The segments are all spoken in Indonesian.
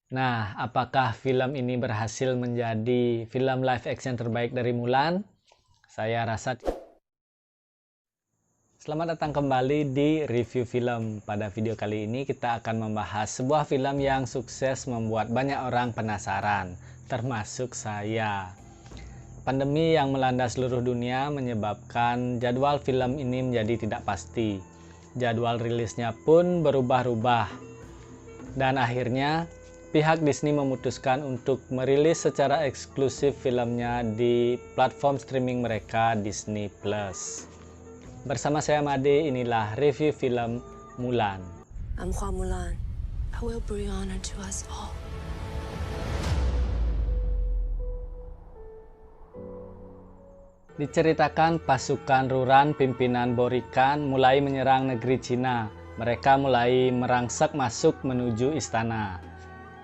Nah, apakah film ini berhasil menjadi film live action terbaik dari Mulan? Saya rasa. Selamat datang kembali di review film. Pada video kali ini kita akan membahas sebuah film yang sukses membuat banyak orang penasaran, termasuk saya. Pandemi yang melanda seluruh dunia menyebabkan jadwal film ini menjadi tidak pasti. Jadwal rilisnya pun berubah-ubah. Dan akhirnya pihak Disney memutuskan untuk merilis secara eksklusif filmnya di platform streaming mereka Disney Plus. Bersama saya Made, inilah review film Mulan. I'm Hua Mulan. I will bring honor to us all. Diceritakan pasukan Ruran pimpinan Borikan mulai menyerang negeri Cina. Mereka mulai merangsek masuk menuju istana.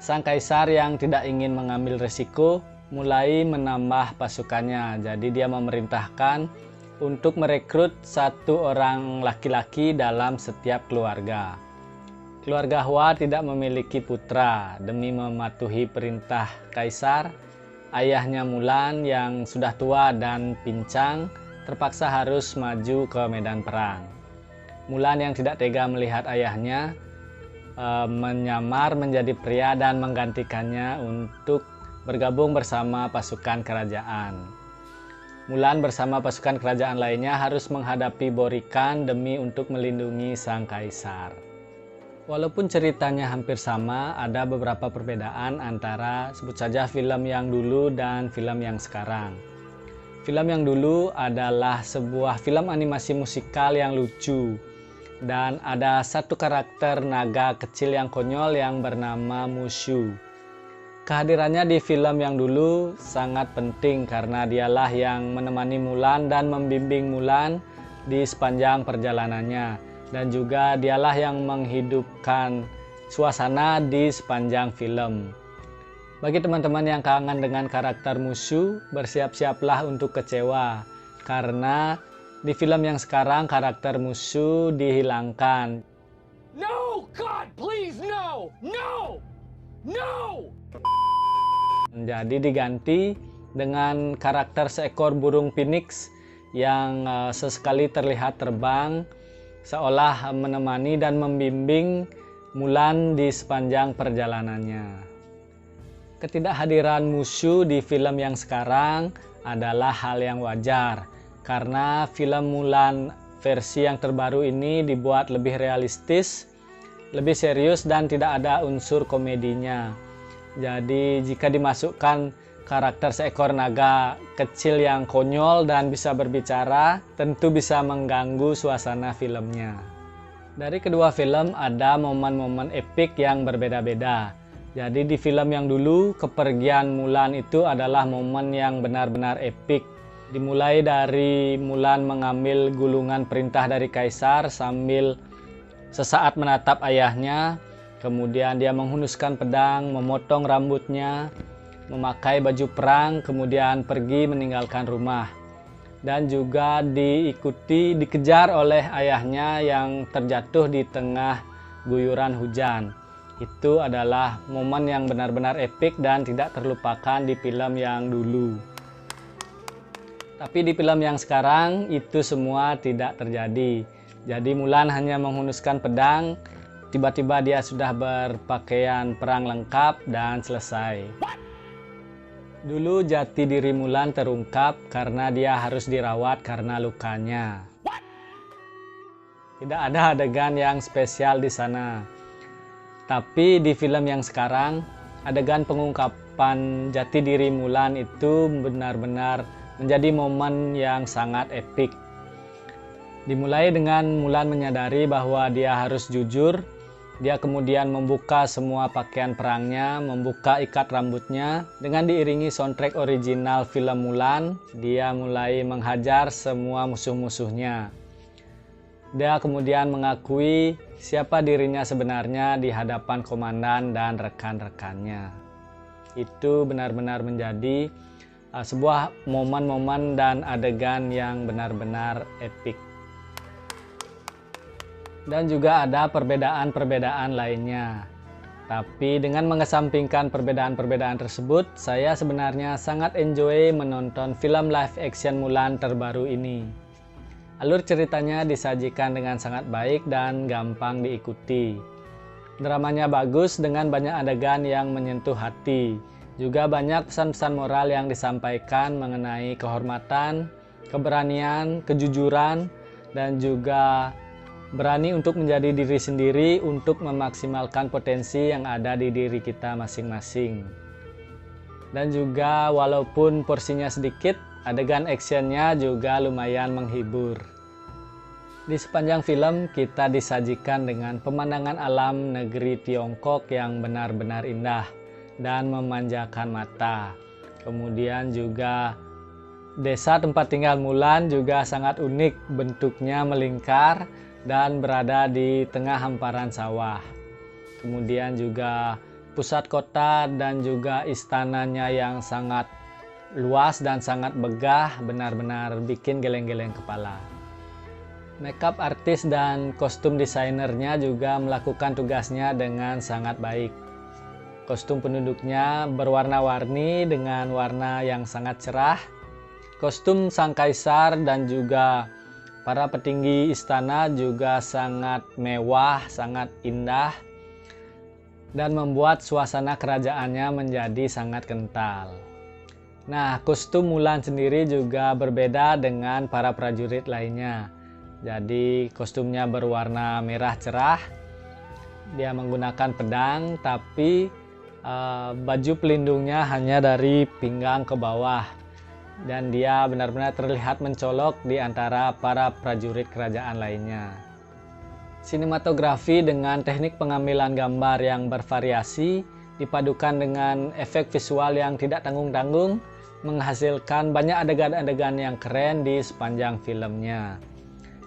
Sang kaisar yang tidak ingin mengambil resiko mulai menambah pasukannya. Jadi dia memerintahkan untuk merekrut satu orang laki-laki dalam setiap keluarga. Keluarga Hua tidak memiliki putra. Demi mematuhi perintah kaisar, ayahnya Mulan yang sudah tua dan pincang terpaksa harus maju ke medan perang. Mulan yang tidak tega melihat ayahnya menyamar menjadi pria dan menggantikannya untuk bergabung bersama pasukan kerajaan. Mulan bersama pasukan kerajaan lainnya harus menghadapi Borikan demi untuk melindungi sang kaisar. Walaupun ceritanya hampir sama, ada beberapa perbedaan antara sebut saja film yang dulu dan film yang sekarang. Film yang dulu adalah sebuah film animasi musikal yang lucu, dan ada satu karakter naga kecil yang konyol yang bernama Mushu. Kehadirannya di film yang dulu sangat penting karena dialah yang menemani Mulan dan membimbing Mulan di sepanjang perjalanannya, dan juga dialah yang menghidupkan suasana di sepanjang film. Bagi teman-teman yang kangen dengan karakter Mushu, bersiap-siaplah untuk kecewa karena di film yang sekarang karakter Mushu dihilangkan. No, God, please, no! No! No! Jadi diganti dengan karakter seekor burung phoenix yang sesekali terlihat terbang, seolah menemani dan membimbing Mulan di sepanjang perjalanannya. Ketidakhadiran Mushu di film yang sekarang adalah hal yang wajar, karena film Mulan versi yang terbaru ini dibuat lebih realistis, lebih serius, dan tidak ada unsur komedinya. Jadi jika dimasukkan karakter seekor naga kecil yang konyol dan bisa berbicara, tentu bisa mengganggu suasana filmnya. Dari kedua film ada momen-momen epik yang berbeda-beda. Jadi di film yang dulu, kepergian Mulan itu adalah momen yang benar-benar epik. Dimulai dari Mulan mengambil gulungan perintah dari kaisar sambil sesaat menatap ayahnya. Kemudian dia menghunuskan pedang, memotong rambutnya, memakai baju perang, kemudian pergi meninggalkan rumah. Dan juga dikejar oleh ayahnya yang terjatuh di tengah guyuran hujan. Itu adalah momen yang benar-benar epik dan tidak terlupakan di film yang dulu. Tapi di film yang sekarang itu semua tidak terjadi. Jadi Mulan hanya menghunuskan pedang, tiba-tiba dia sudah berpakaian perang lengkap dan selesai. Dulu jati diri Mulan terungkap karena dia harus dirawat karena lukanya. Tidak ada adegan yang spesial di sana. Tapi di film yang sekarang, adegan pengungkapan jati diri Mulan itu benar-benar menjadi momen yang sangat epik. Dimulai dengan Mulan menyadari bahwa dia harus jujur. Dia kemudian membuka semua pakaian perangnya, membuka ikat rambutnya. Dengan diiringi soundtrack original film Mulan, dia mulai menghajar semua musuh-musuhnya. Dia kemudian mengakui siapa dirinya sebenarnya di hadapan komandan dan rekan-rekannya. Itu benar-benar menjadi sebuah momen-momen dan adegan yang benar-benar epik. Dan juga ada perbedaan-perbedaan lainnya. Tapi dengan mengesampingkan perbedaan-perbedaan tersebut, saya sebenarnya sangat enjoy menonton film live action Mulan terbaru ini. Alur ceritanya disajikan dengan sangat baik dan gampang diikuti. Dramanya bagus dengan banyak adegan yang menyentuh hati. Juga banyak pesan-pesan moral yang disampaikan mengenai kehormatan, keberanian, kejujuran, dan juga berani untuk menjadi diri sendiri untuk memaksimalkan potensi yang ada di diri kita masing-masing. Dan juga walaupun porsinya sedikit, adegan actionnya juga lumayan menghibur. Di sepanjang film kita disajikan dengan pemandangan alam negeri Tiongkok yang benar-benar indah dan memanjakan mata. Kemudian juga desa tempat tinggal Mulan juga sangat unik, bentuknya melingkar dan berada di tengah hamparan sawah. Kemudian juga pusat kota dan juga istananya yang sangat luas dan sangat megah, benar-benar bikin geleng-geleng kepala. Makeup artis dan kostum desainernya juga melakukan tugasnya dengan sangat baik. Kostum penduduknya berwarna-warni dengan warna yang sangat cerah. Kostum sang kaisar dan juga para petinggi istana juga sangat mewah, sangat indah, dan membuat suasana kerajaannya menjadi sangat kental. Nah, kostum Mulan sendiri juga berbeda dengan para prajurit lainnya. Jadi, kostumnya berwarna merah cerah. Dia menggunakan pedang, tapi baju pelindungnya hanya dari pinggang ke bawah. Dan dia benar-benar terlihat mencolok di antara para prajurit kerajaan lainnya. Sinematografi dengan teknik pengambilan gambar yang bervariasi dipadukan dengan efek visual yang tidak tanggung-tanggung menghasilkan banyak adegan-adegan yang keren di sepanjang filmnya.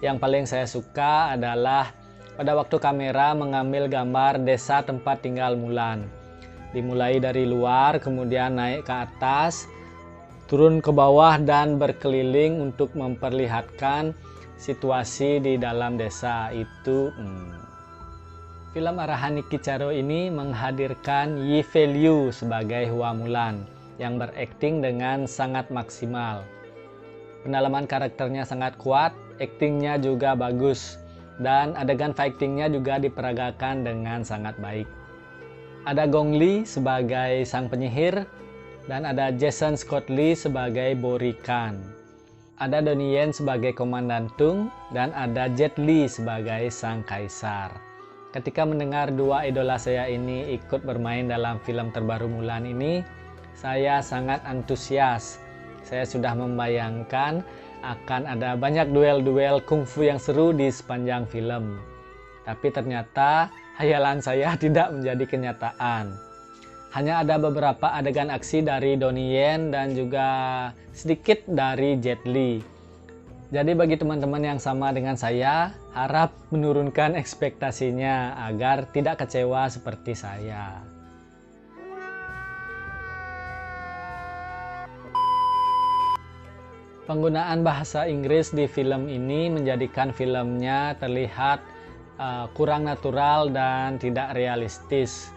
Yang paling saya suka adalah pada waktu kamera mengambil gambar desa tempat tinggal Mulan. Dimulai dari luar, kemudian naik ke atas, turun ke bawah dan berkeliling untuk memperlihatkan situasi di dalam desa itu. Film arahan Nicky Charo ini menghadirkan Yi Fei-liu sebagai Hua Mulan yang berakting dengan sangat maksimal. Pendalaman karakternya sangat kuat, aktingnya juga bagus, dan adegan fightingnya juga diperagakan dengan sangat baik. Ada Gong Li sebagai sang penyihir, dan ada Jason Scott Lee sebagai Bori Khan. Ada Donnie Yen sebagai Komandan Tung, dan ada Jet Li sebagai sang kaisar. Ketika mendengar dua idola saya ini ikut bermain dalam film terbaru Mulan ini, saya sangat antusias. Saya sudah membayangkan akan ada banyak duel-duel kungfu yang seru di sepanjang film. Tapi ternyata hayalan saya tidak menjadi kenyataan. Hanya ada beberapa adegan aksi dari Donnie Yen dan juga sedikit dari Jet Li. Jadi bagi teman-teman yang sama dengan saya, harap menurunkan ekspektasinya agar tidak kecewa seperti saya. Penggunaan bahasa Inggris di film ini menjadikan filmnya terlihat kurang natural dan tidak realistis.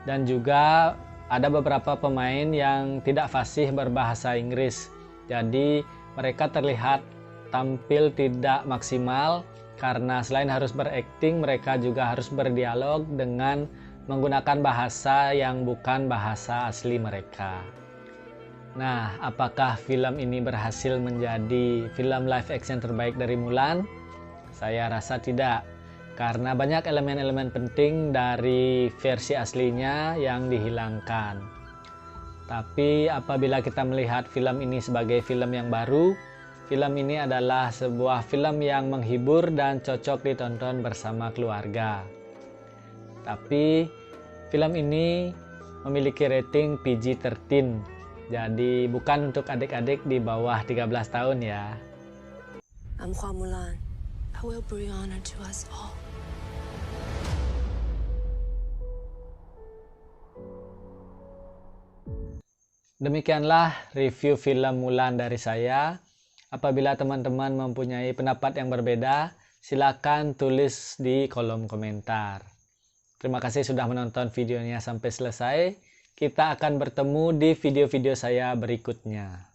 Dan juga ada beberapa pemain yang tidak fasih berbahasa Inggris. Jadi mereka terlihat tampil tidak maksimal karena selain harus berakting, mereka juga harus berdialog dengan menggunakan bahasa yang bukan bahasa asli mereka. Nah, apakah film ini berhasil menjadi film live action terbaik dari Mulan? Saya rasa tidak. Karena banyak elemen-elemen penting dari versi aslinya yang dihilangkan. Tapi apabila kita melihat film ini sebagai film yang baru, film ini adalah sebuah film yang menghibur dan cocok ditonton bersama keluarga. Tapi film ini memiliki rating PG-13, jadi bukan untuk adik-adik di bawah 13 tahun ya. I'm Hua Mulan. I will bring honor to us all. Demikianlah review film Mulan dari saya. Apabila teman-teman mempunyai pendapat yang berbeda, silakan tulis di kolom komentar. Terima kasih sudah menonton videonya sampai selesai. Kita akan bertemu di video-video saya berikutnya.